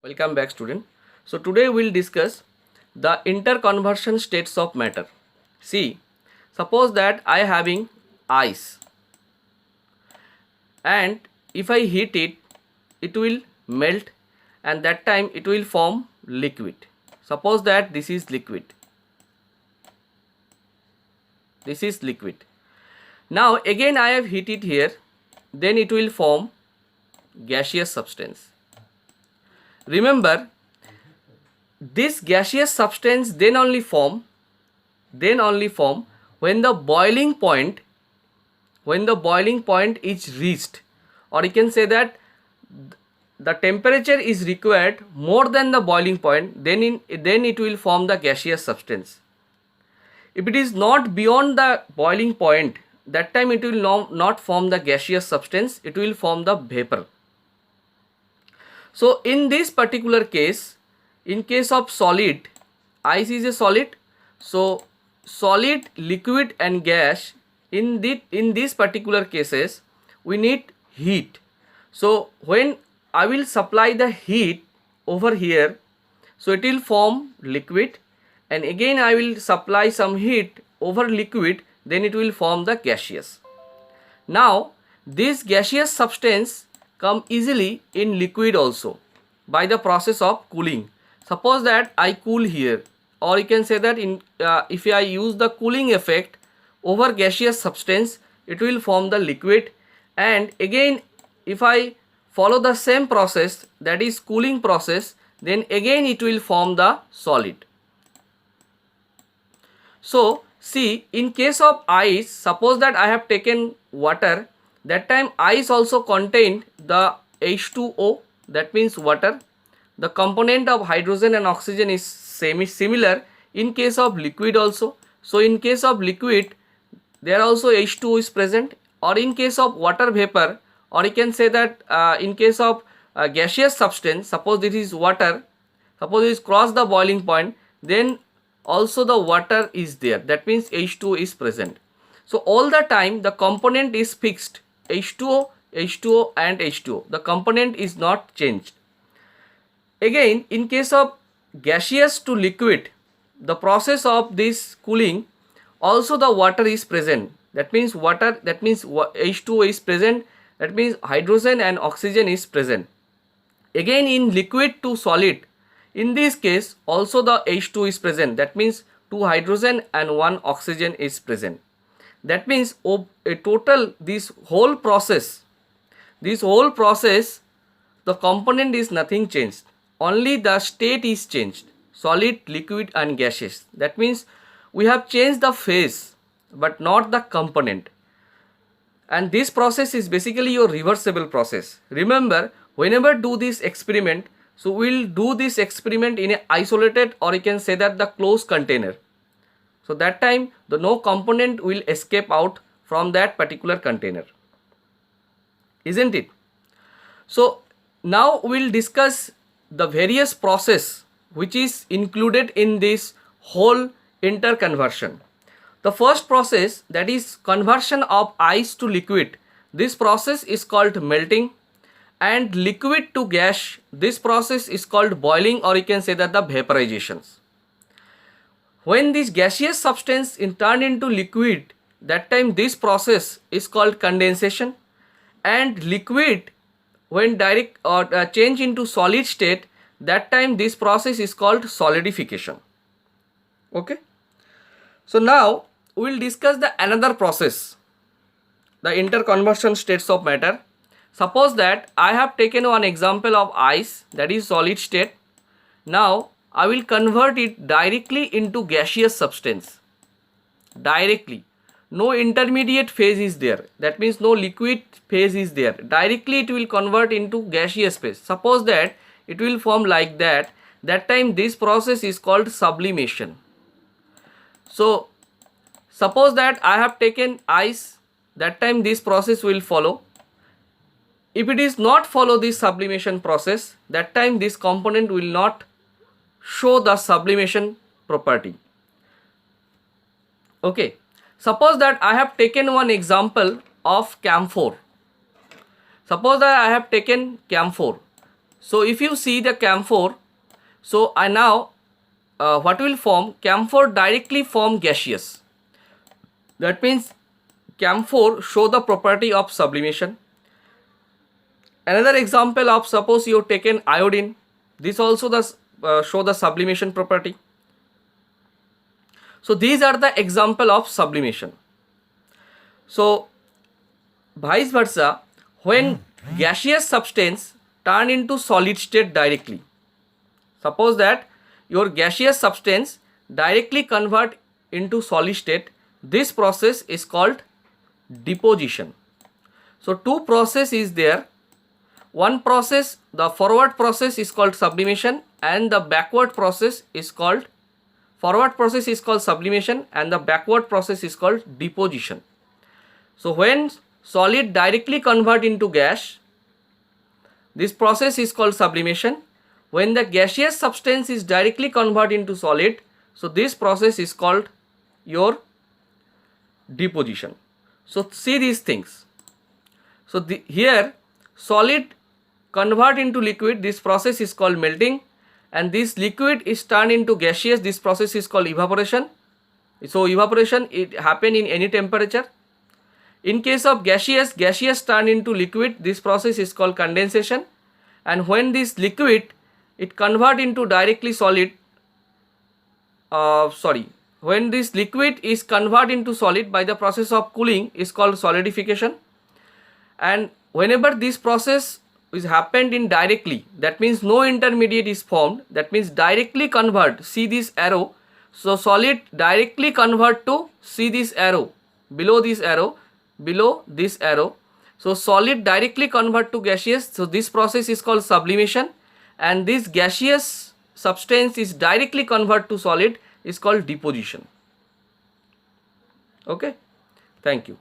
Welcome back, student. So today we'll discuss the interconversion states of matter. See, suppose that I having ice and if I heat it, it will melt and that time it will form liquid. Suppose that this is liquid. This is liquid. Now again I have heated here, then it will form gaseous substance. Remember, this gaseous substance then only form when the boiling point is reached, or you can say that the temperature is required more than the boiling point, then it will form the gaseous substance. If it is not beyond the boiling point, that time it will not form the gaseous substance, it will form the vapor. So in this particular case, in case of solid, ice is a solid, so solid, liquid and gas, in these particular cases we need heat. So when I will supply the heat over here, so it will form liquid, and again I will supply some heat over liquid, then it will form the gaseous. Now this gaseous substance come easily in liquid also by the process of cooling. Suppose that I cool here, or you can say that if I use the cooling effect over gaseous substance, it will form the liquid, and again if I follow the same process, that is cooling process, then again it will form the solid. So see, in case of ice, suppose that I have taken water, that time ice also contained the H2O, that means water. The component of hydrogen and oxygen is similar in case of liquid also. So in case of liquid, there also H2O is present, or in case of water vapor, or you can say that in case of gaseous substance, suppose this is water, suppose it is cross the boiling point, then also the water is there, that means H2O is present. So all the time the component is fixed, H2O, H2O and H2O, the component is not changed. Again, in case of gaseous to liquid, the process of this cooling, also the water is present, that means H2O is present, that means hydrogen and oxygen is present. Again in liquid to solid, in this case also the H2 is present, that means 2 hydrogen and 1 oxygen is present. That means a total this whole process, the component is nothing changed, only the state is changed, solid, liquid and gaseous. That means we have changed the phase but not the component, and this process is basically your reversible process. Remember, whenever do this experiment, so we'll do this experiment in a isolated, or you can say that the closed container. So that time the no component will escape out from that particular container, isn't it? So now we'll discuss the various process which is included in this whole interconversion. The first process, that is conversion of ice to liquid, this process is called melting, and liquid to gas, this process is called boiling, or you can say that the vaporizations. When this gaseous substance is turned into liquid, that time this process is called condensation, and liquid when direct or change into solid state, that time this process is called solidification. Okay, so now we will discuss the another process, the interconversion states of matter. Suppose that I have taken one example of ice, that is solid state. Now I will convert it directly into gaseous substance, directly, no intermediate phase is there, that means no liquid phase is there, directly it will convert into gaseous phase. Suppose that it will form like that, that time this process is called sublimation. So suppose that I have taken ice, that time this process will follow. If it is not follow this sublimation process, that time this component will not show the sublimation property. Okay, suppose that I have taken one example of camphor. Suppose that I have taken camphor. So if you see the camphor, so I now what will form? Camphor directly form gaseous. That means camphor show the property of sublimation. Another example of, suppose you have taken iodine, this also the show the sublimation property. So these are the example of sublimation. So vice versa, when gaseous substance turn into solid state directly, suppose that your gaseous substance directly convert into solid state, this process is called deposition. So two process is there. One process, the forward process is called sublimation, and the backward process is called sublimation, and the backward process is called deposition. So when solid directly convert into gas, this process is called sublimation. When the gaseous substance is directly convert into solid, so this process is called your deposition. So see these things. So here solid convert into liquid, this process is called melting, and this liquid is turned into gaseous, this process is called evaporation. So evaporation, it happen in any temperature. In case of gaseous turn into liquid, this process is called condensation, and when this liquid it convert into directly solid, when this liquid is convert into solid by the process of cooling is called solidification. And whenever this process is happened in directly, that means no intermediate is formed, that means directly convert, see this arrow, so solid directly convert to, see this arrow, below this arrow, so solid directly convert to gaseous, so this process is called sublimation, and this gaseous substance is directly convert to solid is called deposition. Okay, thank you.